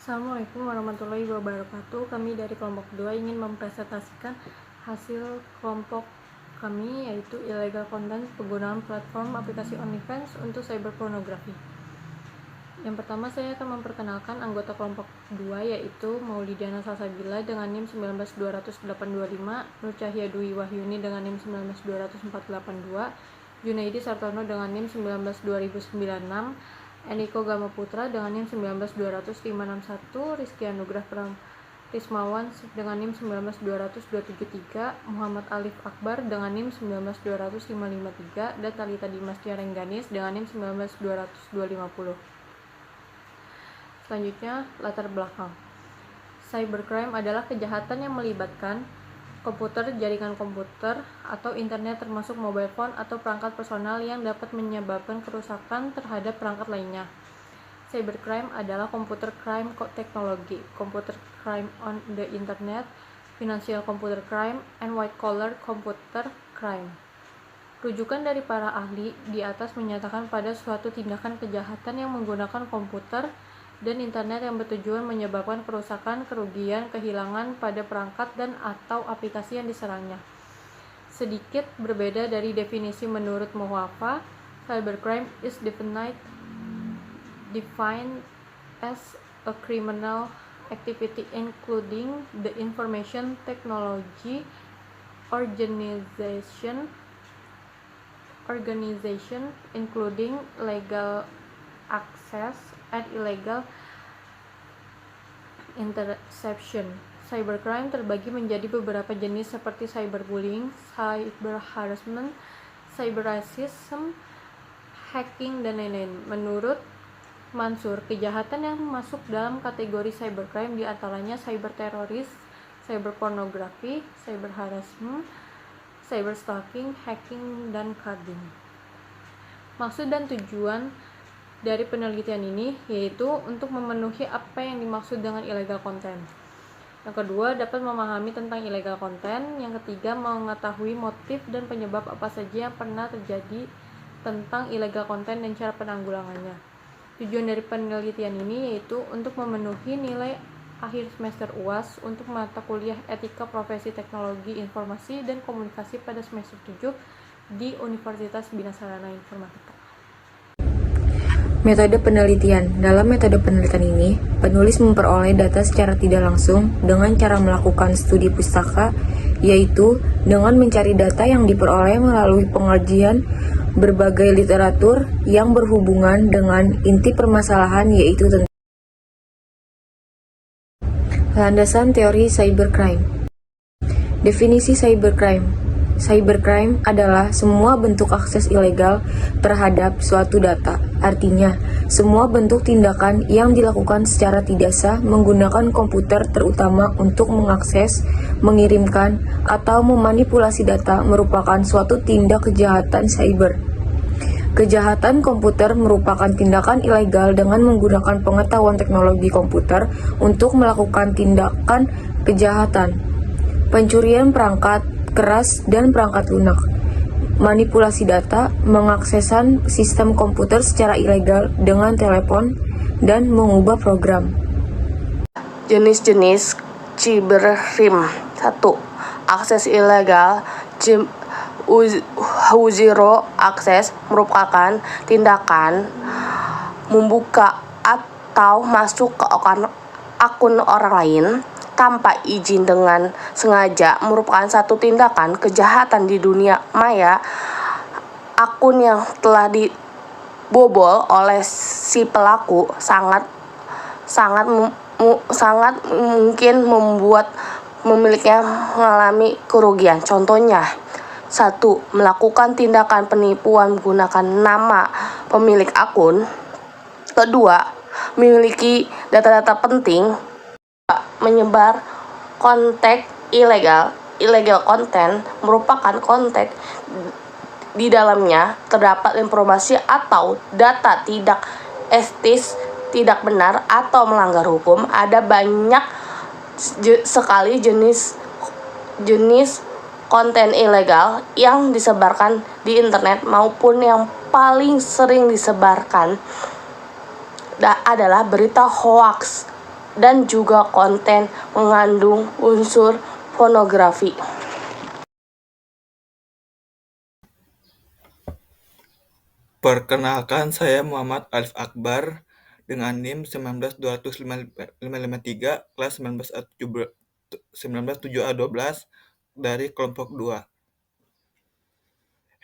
Assalamualaikum warahmatullahi wabarakatuh. Kami dari kelompok 2 ingin mempresentasikan hasil kelompok kami, yaitu illegal content penggunaan platform aplikasi OnlyFans untuk cyberpornografi. Yang pertama, saya akan memperkenalkan anggota kelompok 2, yaitu Maulidiana Salsabila dengan NIM 1920825, Nur Cahya Dwi Wahyuni dengan NIM 1920482, Junaidi Sartono dengan NIM 1920096, Eniko Gama Putra dengan NIM 19200-561, Rizky Anugrah Prismawan dengan NIM 19200-273, Muhammad Alif Akbar dengan NIM 19200-553, dan Talita Dimas Tiarengganis dengan NIM 19200-250. Selanjutnya, latar belakang. Cybercrime adalah kejahatan yang melibatkan komputer, jaringan komputer, atau internet termasuk mobile phone atau perangkat personal yang dapat menyebabkan kerusakan terhadap perangkat lainnya. Cybercrime adalah computer crime technology, computer crime on the internet, financial computer crime, and white-collar computer crime. Rujukan dari para ahli di atas menyatakan pada suatu tindakan kejahatan yang menggunakan komputer dan internet yang bertujuan menyebabkan kerusakan, kerugian, kehilangan pada perangkat dan atau aplikasi yang diserangnya. Sedikit berbeda dari definisi menurut Muhafa, cybercrime is defined as a criminal activity including the information technology organization including legal access and illegal interception. Cybercrime terbagi menjadi beberapa jenis seperti cyberbullying, cyberharassment, cyberracism, hacking, dan lain-lain. Menurut Mansur, kejahatan yang masuk dalam kategori cybercrime diantaranya cyberteroris, cyberpornografi, cyberharassment, cyberstalking, hacking, dan carding. Maksud dan tujuan dari penelitian ini yaitu untuk memenuhi apa yang dimaksud dengan illegal content. Yang kedua, dapat memahami tentang illegal content. Yang ketiga, mengetahui motif dan penyebab apa saja yang pernah terjadi tentang illegal content dan cara penanggulangannya. Tujuan dari penelitian ini yaitu untuk memenuhi nilai akhir semester UAS untuk mata kuliah Etika Profesi Teknologi Informasi dan Komunikasi pada semester 7 di Universitas Bina Sarana Informatika. Metode penelitian. Dalam metode penelitian ini, penulis memperoleh data secara tidak langsung dengan cara melakukan studi pustaka, yaitu dengan mencari data yang diperoleh melalui pengajian berbagai literatur yang berhubungan dengan inti permasalahan, yaitu tentang landasan teori cybercrime. Definisi cybercrime. Cybercrime adalah semua bentuk akses ilegal terhadap suatu data. Artinya, semua bentuk tindakan yang dilakukan secara tidak sah menggunakan komputer, terutama untuk mengakses, mengirimkan, atau memanipulasi data merupakan suatu tindak kejahatan cyber. Kejahatan komputer merupakan tindakan ilegal dengan menggunakan pengetahuan teknologi komputer untuk melakukan tindakan kejahatan. Pencurian perangkat keras dan perangkat lunak, manipulasi data, mengaksesan sistem komputer secara ilegal dengan telepon, dan mengubah program. Jenis-jenis cybercrime. 1. Akses ilegal. Zero access merupakan tindakan membuka atau masuk ke akun orang lain tanpa izin dengan sengaja, merupakan satu tindakan kejahatan di dunia maya. Akun yang telah dibobol oleh si pelaku sangat mungkin membuat pemiliknya mengalami kerugian. Contohnya, 1. Melakukan tindakan penipuan menggunakan nama pemilik akun. Kedua, memiliki data-data penting. Menyebar konten ilegal. Illegal content merupakan konten di dalamnya terdapat informasi atau data tidak etis, tidak benar, atau melanggar hukum. Ada banyak sekali jenis konten ilegal yang disebarkan di internet maupun yang paling sering disebarkan adalah berita hoax dan juga konten mengandung unsur pornografi. Perkenalkan, saya Muhammad Alif Akbar dengan NIM 19253 kelas 19A12 dari kelompok 2.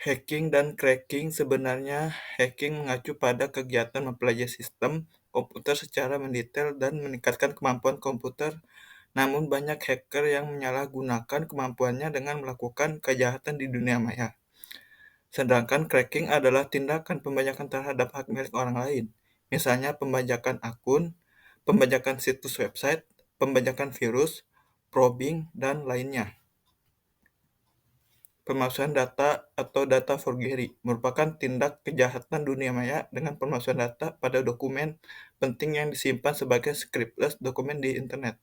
Hacking dan cracking. Sebenarnya hacking mengacu pada kegiatan mempelajari sistem komputer secara mendetail dan meningkatkan kemampuan komputer. Namun banyak hacker yang menyalahgunakan kemampuannya dengan melakukan kejahatan di dunia maya. Sedangkan cracking adalah tindakan pembajakan terhadap hak milik orang lain, misalnya pembajakan akun, pembajakan situs website, pembajakan virus, probing, dan lainnya. Pemalsuan data atau data forgery merupakan tindak kejahatan dunia maya dengan pemalsuan data pada dokumen penting yang disimpan sebagai scriptless dokumen di internet.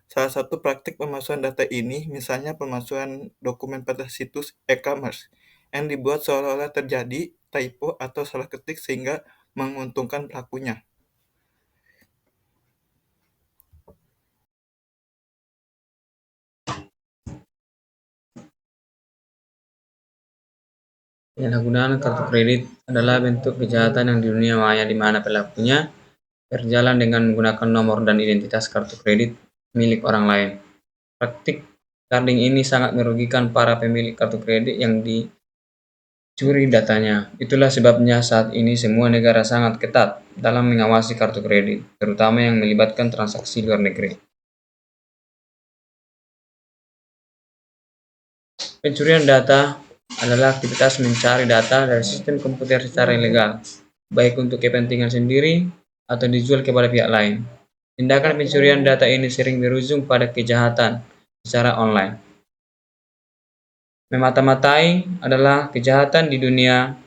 Salah satu praktik pemalsuan data ini misalnya pemalsuan dokumen pada situs e-commerce yang dibuat seolah-olah terjadi typo atau salah ketik sehingga menguntungkan pelakunya. Penyalahgunaan kartu kredit adalah bentuk kejahatan yang di dunia maya di mana pelakunya berjalan dengan menggunakan nomor dan identitas kartu kredit milik orang lain. Praktik carding ini sangat merugikan para pemilik kartu kredit yang dicuri datanya. Itulah sebabnya saat ini semua negara sangat ketat dalam mengawasi kartu kredit, terutama yang melibatkan transaksi luar negeri. Pencurian data adalah aktivitas mencari data dari sistem komputer secara ilegal, baik untuk kepentingan sendiri atau dijual kepada pihak lain. Tindakan pencurian data ini sering berujung pada kejahatan secara online. Memata-matai adalah kejahatan di dunia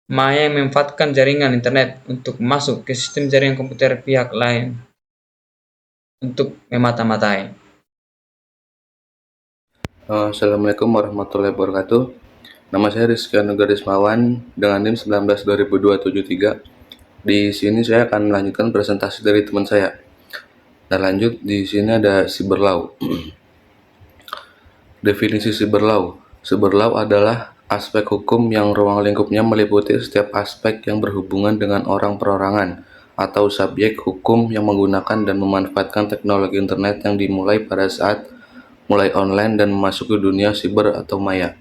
maya yang memanfaatkan jaringan internet untuk masuk ke sistem jaringan komputer pihak lain untuk memata-matai. Assalamualaikum warahmatullahi wabarakatuh. Nama saya Rizky Anugrah Rismawan dengan NIM 19-2023. Di sini saya akan melanjutkan presentasi dari teman saya. Dan lanjut, di sini ada cyberlaw. Definisi cyberlaw. Cyberlaw adalah aspek hukum yang ruang lingkupnya meliputi setiap aspek yang berhubungan dengan orang perorangan atau subjek hukum yang menggunakan dan memanfaatkan teknologi internet yang dimulai pada saat mulai online dan memasuki dunia siber atau maya.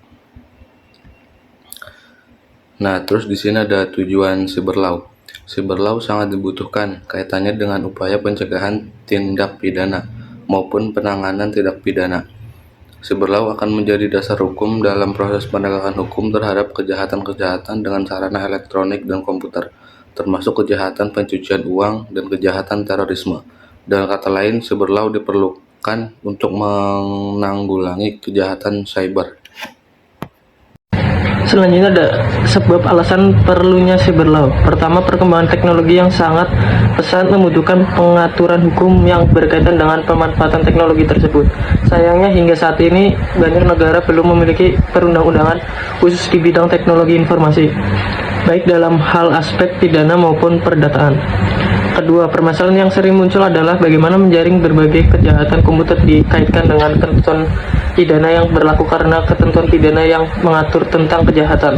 Nah, terus di sini ada tujuan cyberlaw. Cyberlaw sangat dibutuhkan kaitannya dengan upaya pencegahan tindak pidana maupun penanganan tindak pidana. Cyberlaw akan menjadi dasar hukum dalam proses penegakan hukum terhadap kejahatan-kejahatan dengan sarana elektronik dan komputer, termasuk kejahatan pencucian uang dan kejahatan terorisme. Dengan kata lain, cyberlaw diperlukan untuk menanggulangi kejahatan cyber. Selanjutnya ada sebab alasan perlunya cyberlaw. Pertama, perkembangan teknologi yang sangat pesat membutuhkan pengaturan hukum yang berkaitan dengan pemanfaatan teknologi tersebut. Sayangnya hingga saat ini banyak negara belum memiliki perundang-undangan khusus di bidang teknologi informasi, baik dalam hal aspek pidana maupun perdataan. Kedua, permasalahan yang sering muncul adalah bagaimana menjaring berbagai kejahatan komputer dikaitkan dengan ketentuan pidana yang berlaku karena ketentuan pidana yang mengatur tentang kejahatan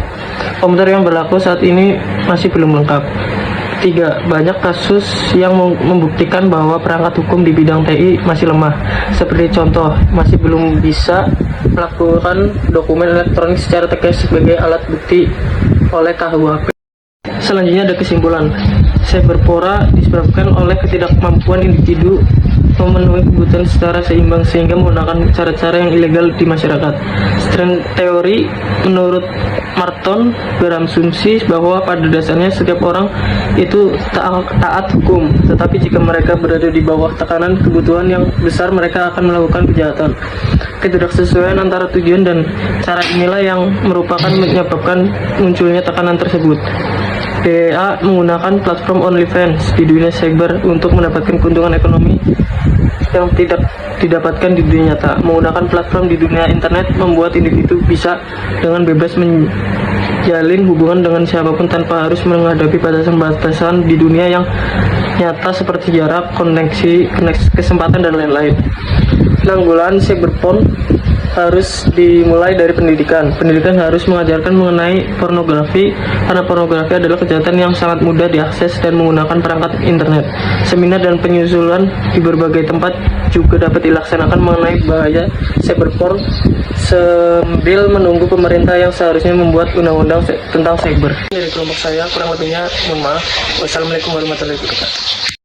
komputer yang berlaku saat ini masih belum lengkap. Tiga, banyak kasus yang membuktikan bahwa perangkat hukum di bidang TI masih lemah. Seperti contoh, masih belum bisa melakukan dokumen elektronik secara tegas sebagai alat bukti oleh KUHP. Selanjutnya ada kesimpulan. Cyberpora disebabkan oleh ketidakmampuan individu memenuhi kebutuhan secara seimbang sehingga menggunakan cara-cara yang ilegal di masyarakat. String teori menurut Marton berasumsi bahwa pada dasarnya setiap orang itu taat hukum, tetapi jika mereka berada di bawah tekanan kebutuhan yang besar, mereka akan melakukan kejahatan. Ketidaksesuaian antara tujuan dan cara inilah yang merupakan menyebabkan munculnya tekanan tersebut. DEA menggunakan platform OnlyFans di dunia cyber untuk mendapatkan keuntungan ekonomi yang tidak didapatkan di dunia nyata. Menggunakan platform di dunia internet membuat individu bisa dengan bebas menjalin hubungan dengan siapapun tanpa harus menghadapi batasan-batasan di dunia yang nyata seperti jarak, koneksi, kesempatan, dan lain-lain. Penanggulangan cyberporn harus dimulai dari pendidikan. Pendidikan harus mengajarkan mengenai pornografi, karena pornografi adalah kejahatan yang sangat mudah diakses dan menggunakan perangkat internet. Seminar dan penyusulan di berbagai tempat juga dapat dilaksanakan mengenai bahaya cyberporn sambil menunggu pemerintah yang seharusnya membuat undang-undang tentang cyber. Dari kelompok saya, kurang lebihnya mohon maaf. Wassalamualaikum warahmatullahi wabarakatuh.